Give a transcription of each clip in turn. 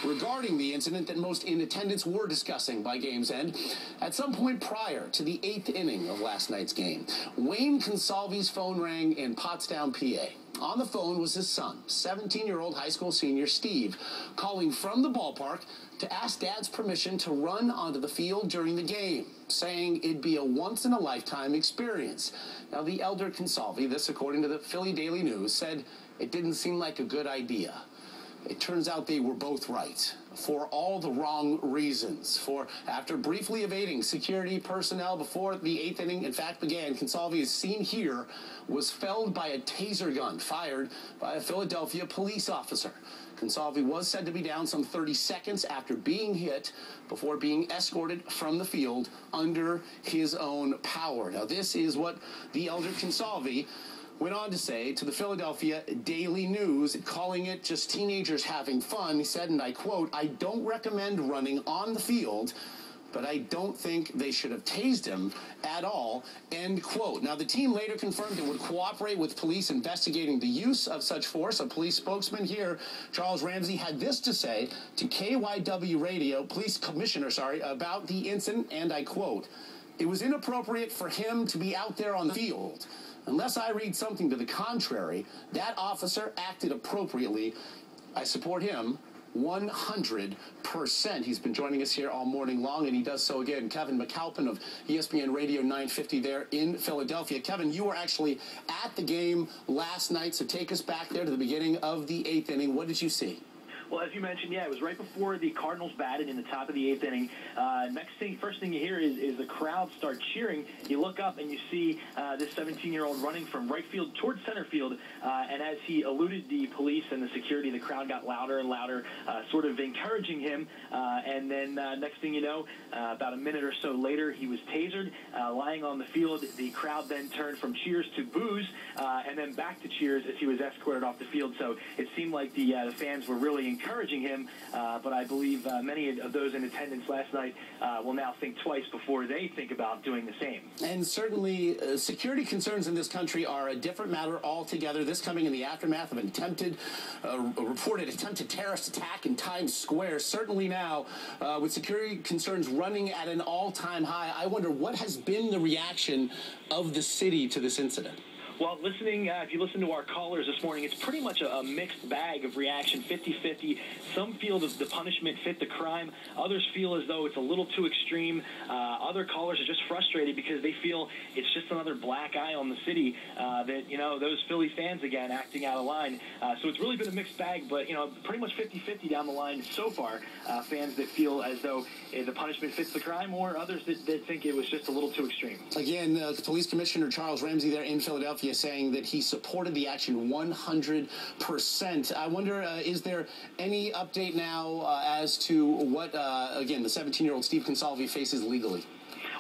regarding the incident that most in attendance were discussing by game's end. At some point prior to the 8th inning of last night's game, Wayne Consalvi's phone rang in Pottstown, PA. On the phone was his son, 17-year-old high school senior Steve, calling from the ballpark to ask Dad's permission to run onto the field during the game, saying it'd be a once-in-a-lifetime experience. Now, the elder Consalvi, this according to the Philly Daily News, said it didn't seem like a good idea. It turns out they were both right, for all the wrong reasons. For after briefly evading security personnel before the 8th inning, in fact, began, Consalvi, as seen here, was felled by a taser gun fired by a Philadelphia police officer. Consalvi was said to be down some 30 seconds after being hit before being escorted from the field under his own power. Now, this is what the elder Consalvi went on to say to the Philadelphia Daily News, calling it just teenagers having fun. He said, and I quote, "I don't recommend running on the field, but I don't think they should have tased him at all," end quote. Now, the team later confirmed it would cooperate with police investigating the use of such force. A police spokesman here, Charles Ramsey, had this to say to KYW Radio, police commissioner, about the incident, and I quote, "It was inappropriate for him to be out there on the field. Unless I read something to the contrary, that officer acted appropriately. I support him 100%. He's been joining us here all morning long, and he does so again. Kevin McAlpin of ESPN Radio 950 there in Philadelphia. Kevin, you were actually at the game last night, so take us back there to the beginning of the 8th inning. What did you see? Well, as you mentioned, yeah, it was right before the Cardinals batted in the top of the 8th inning. First thing you hear is the crowd start cheering. You look up and you see this 17-year-old running from right field towards center field, and as he eluded the police and the security, the crowd got louder and louder, sort of encouraging him. And then next thing you know, about a minute or so later, he was tasered, lying on the field. The crowd then turned from cheers to boos, and then back to cheers as he was escorted off the field. So it seemed like the fans were really encouraging him, but I believe many of those in attendance last night will now think twice before they think about doing the same. And certainly security concerns in this country are a different matter altogether. This coming in the aftermath of an reported attempted terrorist attack in Times Square. Certainly now, with security concerns running at an all-time high, I wonder what has been the reaction of the city to this incident. Well, if you listen to our callers this morning, it's pretty much a mixed bag of reaction, 50-50. Some feel that the punishment fit the crime. Others feel as though it's a little too extreme. Other callers are just frustrated because they feel it's just another black eye on the city, that, those Philly fans, again, acting out of line. So it's really been a mixed bag, but, pretty much 50-50 down the line so far. Fans that feel as though the punishment fits the crime, or others that think it was just a little too extreme. Again, Police Commissioner Charles Ramsey there in Philadelphia saying that he supported the action 100%. I wonder, is there any update now as to what, again, the 17-year-old Steve Consalvi faces legally?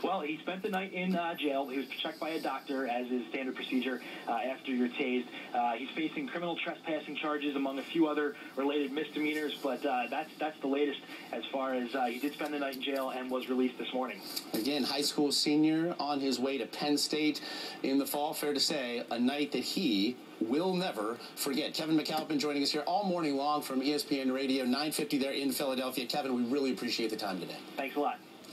Well, he spent the night in jail. He was checked by a doctor, as is standard procedure after you're tased. He's facing criminal trespassing charges, among a few other related misdemeanors, but that's the latest as far as he did spend the night in jail and was released this morning. Again, high school senior on his way to Penn State in the fall. Fair to say, a night that he will never forget. Kevin McAlpin joining us here all morning long from ESPN Radio 950 there in Philadelphia. Kevin, we really appreciate the time today. Thanks a lot.